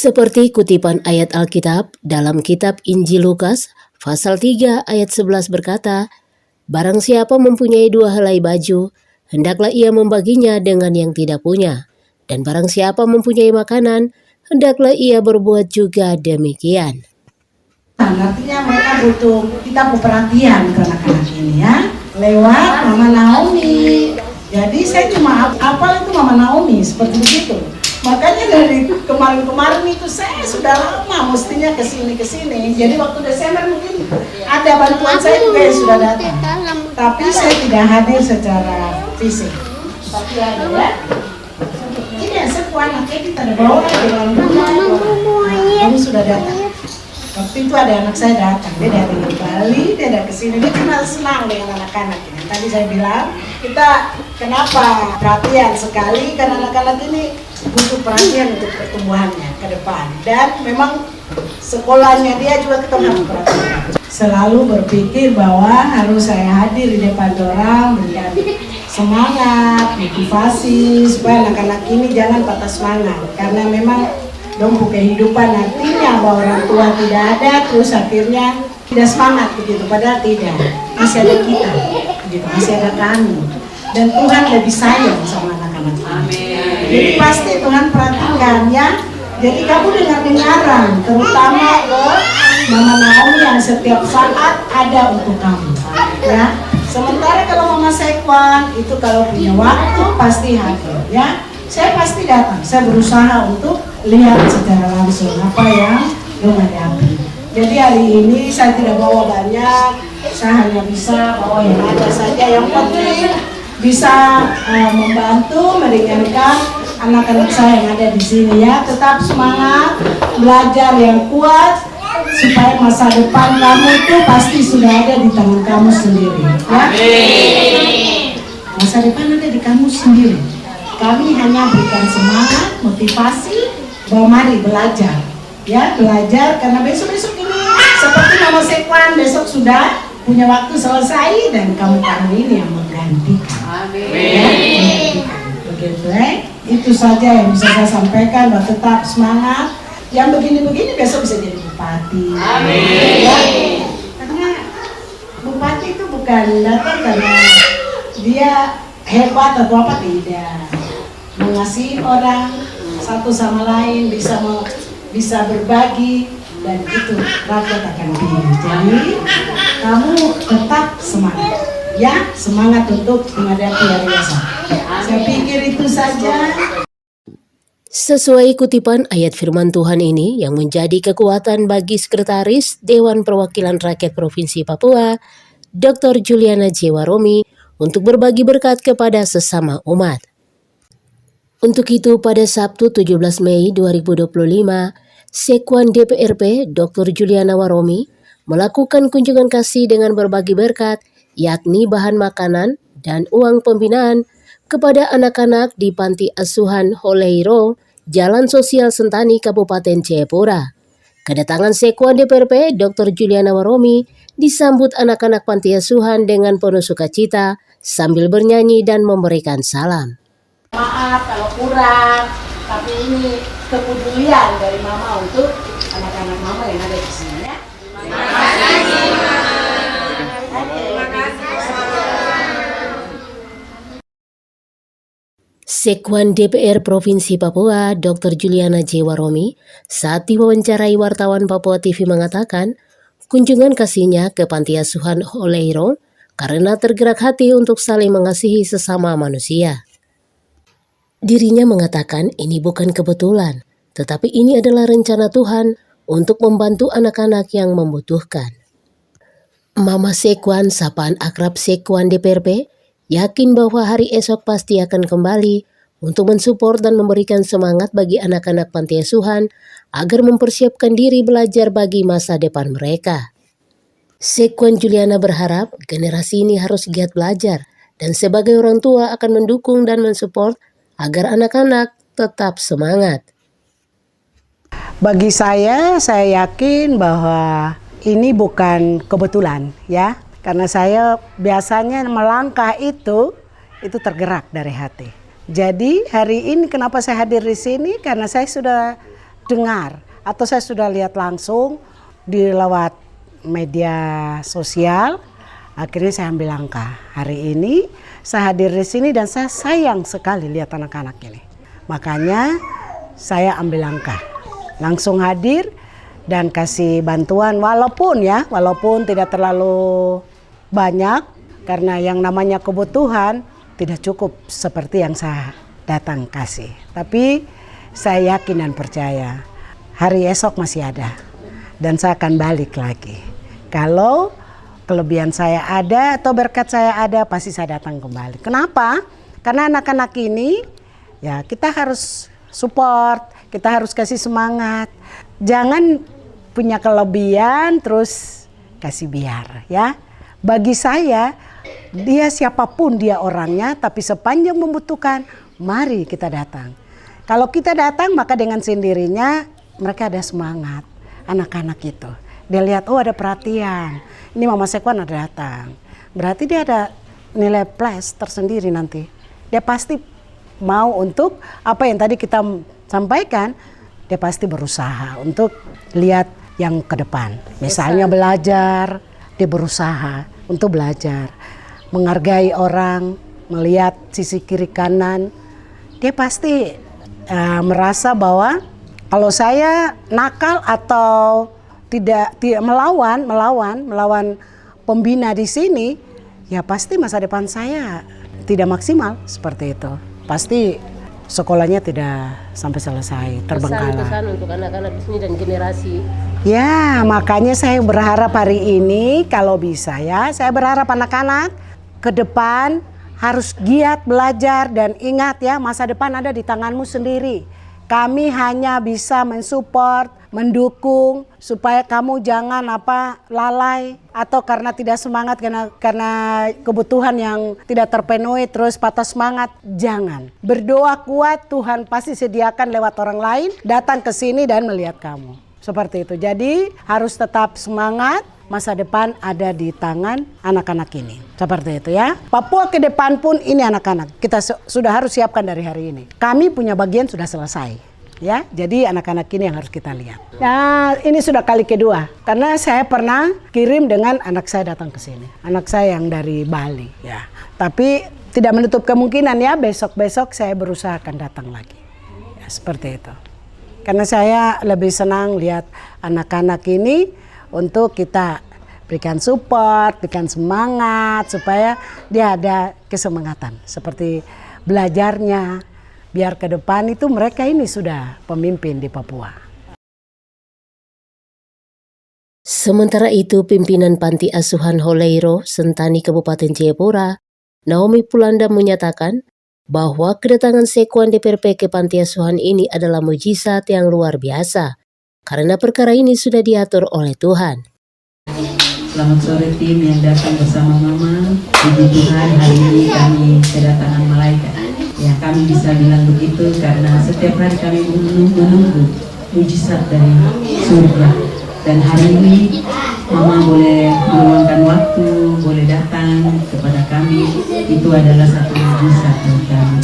Seperti kutipan ayat Alkitab dalam kitab Injil Lukas, pasal 3 ayat 11 berkata, "Barang siapa mempunyai 2 helai baju, hendaklah ia membaginya dengan yang tidak punya. Dan barang siapa mempunyai makanan, hendaklah ia berbuat juga demikian." Artinya mereka kita butuh perhatian ke anak-anak ini ya, lewat Mama Naomi. Jadi saya cuma apal itu Mama Naomi, seperti begitu. Makanya dari kemarin-kemarin itu saya sudah lama mestinya kesini. Jadi waktu Desember mungkin ada bantuan saya juga yang sudah datang. Tapi saya tidak hadir secara fisik. Tapi ada ya. Ini yang sebuah anaknya kita ada bawa dengan ini sudah datang. Waktu itu ada anak saya datang, dia dari Bali, dia datang ke sini, dia kenal senang dengan anak-anak ini. Tadi saya bilang, kita kenapa perhatian sekali, karena anak-anak ini butuh perhatian untuk pertumbuhannya ke depan. Dan memang sekolahnya dia juga kita harus perhatian. Selalu berpikir bahwa harus saya hadir di depan orang, berikan semangat, motivasi, supaya anak-anak ini jangan patah semangat. Karena memang dong kehidupan artinya bahwa orang tua tidak ada, terus akhirnya tidak semangat begitu, padahal tidak, masih ada kita begitu, masih ada kami, dan Tuhan lebih sayang sama anak-anak ini. Jadi pasti Tuhan perhatikan ya. Jadi kamu dengar-dengaran terutama ke Mama Naomi yang setiap saat ada untuk kamu ya. Sementara kalau Mama Sekwan itu kalau punya waktu pasti hadir ya. Saya pasti datang, saya berusaha untuk lihat secara langsung apa yang menghadapi. Jadi hari ini saya tidak bawa banyak, saya hanya bisa bawa yang ada saja. Yang penting bisa membantu meringankan anak-anak saya yang ada di sini ya. Tetap semangat, belajar yang kuat supaya masa depan kamu itu pasti sudah ada di tangan kamu sendiri. Ya? Masa depan ada di kamu sendiri. Kami hanya berikan semangat, motivasi, bahwa mari belajar, ya belajar karena besok-besok ini seperti Mama Sekwan besok sudah punya waktu selesai dan kamu ini yang menggantikan. Amin. Ya, begitu itu saja yang bisa saya sampaikan, bahwa tetap semangat. Yang begini-begini besok bisa jadi bupati. Amin. Ya, karena bupati itu bukan datang karena dia hebat atau apa, tidak. Mengasihi orang satu sama lain, bisa berbagi, dan itu rakyat akan pilih. Jadi kamu tetap semangat ya, semangat untuk menghadapi hari esok. Saya pikir itu saja. Sesuai kutipan ayat firman Tuhan ini yang menjadi kekuatan bagi Sekretaris Dewan Perwakilan Rakyat Provinsi Papua, Dr. Juliana J. Waromi, untuk berbagi berkat kepada sesama umat. Untuk itu pada Sabtu 17 Mei 2025, Sekwan DPRP Dr. Juliana Waromi melakukan kunjungan kasih dengan berbagi berkat, yakni bahan makanan dan uang pembinaan kepada anak-anak di Panti Asuhan Holeiro, Jalan Sosial Sentani, Kabupaten Jayapura. Kedatangan Sekwan DPRP Dr. Juliana Waromi disambut anak-anak panti asuhan dengan penuh sukacita sambil bernyanyi dan memberikan salam. Maaf kalau kurang, tapi ini kepedulian dari Mama untuk anak-anak Mama yang ada di sini ya. Terima kasih, Mama. Terima kasih. Sekwan DPR Provinsi Papua, Dr. Juliana J. Waromi, saat diwawancarai wartawan Papua TV mengatakan, kunjungan kasihnya ke Panti Asuhan Holeiro karena tergerak hati untuk saling mengasihi sesama manusia. Dirinya mengatakan ini bukan kebetulan, tetapi ini adalah rencana Tuhan untuk membantu anak-anak yang membutuhkan. Mama Sekwan, sapaan akrab Sekwan DPRP, yakin bahwa hari esok pasti akan kembali untuk mensupport dan memberikan semangat bagi anak-anak panti asuhan agar mempersiapkan diri belajar bagi masa depan mereka. Sekwan Juliana berharap generasi ini harus giat belajar dan sebagai orang tua akan mendukung dan mensupport agar anak-anak tetap semangat. Bagi saya yakin bahwa ini bukan kebetulan ya, karena saya biasanya melangkah itu tergerak dari hati. Jadi hari ini kenapa saya hadir di sini, karena saya sudah dengar atau saya sudah lihat langsung di lewat media sosial. Akhirnya saya ambil langkah. Hari ini saya hadir di sini dan saya sayang sekali lihat anak-anak ini. Makanya saya ambil langkah, langsung hadir dan kasih bantuan walaupun tidak terlalu banyak, karena yang namanya kebutuhan tidak cukup seperti yang saya datang kasih. Tapi saya yakin dan percaya hari esok masih ada dan saya akan balik lagi. Kalau kelebihan saya ada atau berkat saya ada, pasti saya datang kembali. Kenapa? Karena anak-anak ini ya kita harus support, kita harus kasih semangat. Jangan punya kelebihan terus kasih biar ya. Bagi saya, dia siapapun dia orangnya, tapi sepanjang membutuhkan, mari kita datang. Kalau kita datang, maka dengan sendirinya mereka ada semangat, anak-anak itu. Dia lihat, oh ada perhatian, ini Mama Sekwan ada datang. Berarti dia ada nilai plus tersendiri nanti. Dia pasti mau untuk apa yang tadi kita sampaikan, dia pasti berusaha untuk lihat yang ke depan. Misalnya belajar, dia berusaha untuk belajar, menghargai orang, melihat sisi kiri kanan. Dia pasti merasa bahwa kalau saya nakal atau tidak melawan pembina di sini, ya pasti masa depan saya tidak maksimal seperti itu. Pasti sekolahnya tidak sampai selesai, terbengkalai. Pesan untuk anak-anak di sini dan generasi. Ya, makanya saya berharap hari ini kalau bisa ya, saya berharap anak-anak ke depan harus giat belajar dan ingat ya, masa depan ada di tanganmu sendiri. Kami hanya bisa mensupport, mendukung supaya kamu jangan lalai atau karena tidak semangat karena kebutuhan yang tidak terpenuhi terus patah semangat. Jangan. Berdoa kuat, Tuhan pasti sediakan lewat orang lain datang ke sini dan melihat kamu. Seperti itu. Jadi harus tetap semangat. Masa depan ada di tangan anak-anak ini. Seperti itu ya. Papua ke depan pun ini anak-anak. Kita sudah harus siapkan dari hari ini. Kami punya bagian sudah selesai. Ya, jadi anak-anak ini yang harus kita lihat. Nah, ini sudah kali kedua. Karena saya pernah kirim dengan anak saya datang ke sini. Anak saya yang dari Bali ya. Tapi tidak menutup kemungkinan ya, besok-besok saya berusaha akan datang lagi. Ya, seperti itu. Karena saya lebih senang lihat anak-anak ini untuk kita berikan support, berikan semangat supaya dia ada kesemangatan seperti belajarnya, biar ke depan itu mereka ini sudah pemimpin di Papua. Sementara itu, pimpinan Panti Asuhan Holeiro, Sentani Kabupaten Jayapura, Naomi Pulanda menyatakan bahwa kedatangan Sekwan DPRP ke Panti Asuhan ini adalah mujizat yang luar biasa, karena perkara ini sudah diatur oleh Tuhan. Selamat sore tim yang datang bersama Mama. Puji Tuhan, hari ini kami kedatangan malaikat. Ya, kami bisa bilang begitu karena setiap hari kami menunggu mujizat dari surga. Dan hari ini Mama boleh meluangkan waktu, boleh datang kepada kami. Itu adalah satu mujizat buat kami.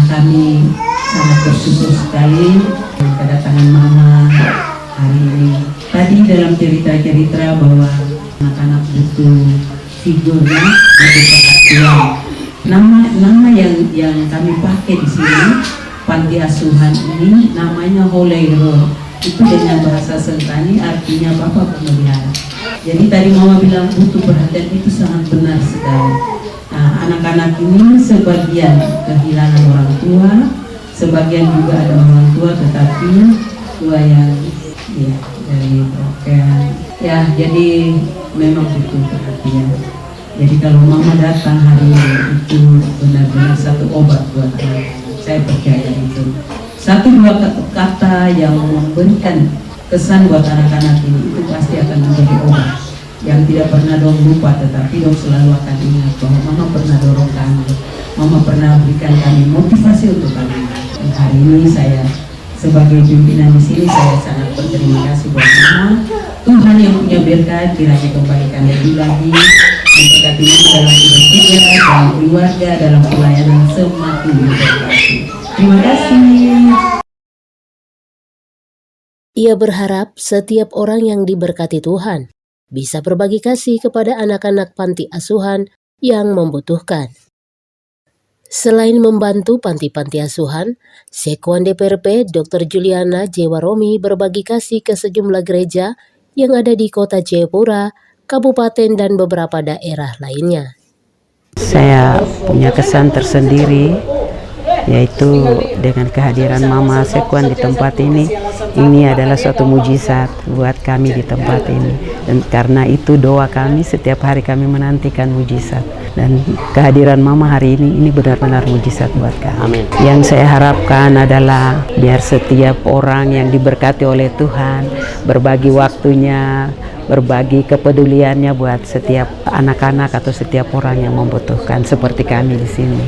Kami sangat bersyukur sekali kedatangan Mama hari ini. Tadi dalam cerita-cerita bahwa anak-anak butuh figurnya, butuh perhatian. Nama yang kami pakai di sini, Panti Asuhan ini namanya Holeiro. Itu dengan bahasa Sentani artinya Bapak Pemelihara. Jadi tadi Mama bilang butuh perhatian, itu sangat benar sekali. Anak-anak ini sebagian kehilangan orang tua, sebagian juga ada orang tua tetapi tua yang ya dari broken. Ya, jadi memang butuh perhatian. Jadi kalau Mama datang hari ini itu benar-benar satu obat buat anak. Saya percaya itu. Satu dua kata yang memberikan kesan buat anak-anak ini itu pasti akan menjadi obat yang tidak pernah dong lupa, tetapi dong selalu akan ingat bahwa Mama pernah dorong kami, Mama pernah berikan kami motivasi untuk kami. Dan hari ini saya sebagai pimpinan di sini saya sangat berterima kasih buat Mama. Tuhan yang punya berkat kiranya kembalikan lebih lagi, memberkati Mama dalam hidup kita, dalam keluarga, dalam pelayanan semakin berkati. Terima kasih. Ia berharap setiap orang yang diberkati Tuhan bisa berbagi kasih kepada anak-anak panti asuhan yang membutuhkan. Selain membantu panti-panti asuhan, Sekuan DPRP Dr. Juliana Jewaromi berbagi kasih ke sejumlah gereja yang ada di Kota Jayapura, kabupaten, dan beberapa daerah lainnya. Saya punya kesan tersendiri, yaitu dengan kehadiran Mama Sekuan di tempat ini adalah suatu mujizat buat kami di tempat ini. Dan karena itu doa kami setiap hari kami menantikan mujizat. Dan kehadiran Mama hari ini benar-benar mujizat buat kami. Amin. Yang saya harapkan adalah biar setiap orang yang diberkati oleh Tuhan berbagi waktunya, berbagi kepeduliannya buat setiap anak-anak atau setiap orang yang membutuhkan seperti kami di sini.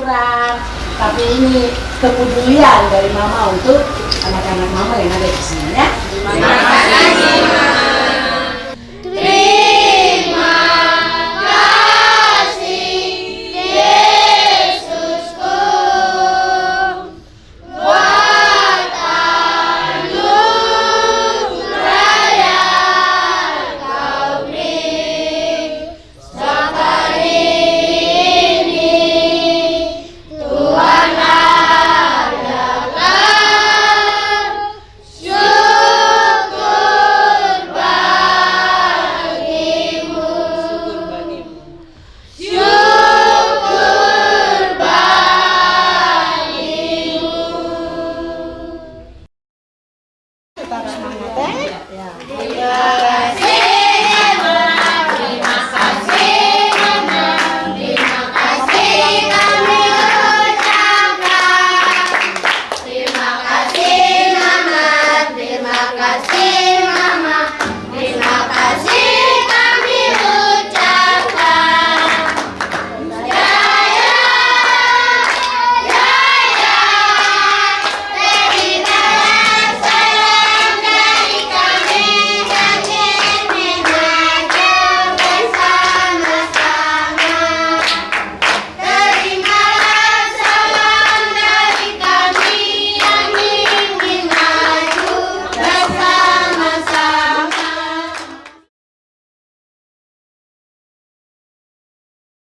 Kurang, tapi ini kepedulian dari Mama untuk anak-anak Mama yang ada di sini ya. Terima kasih.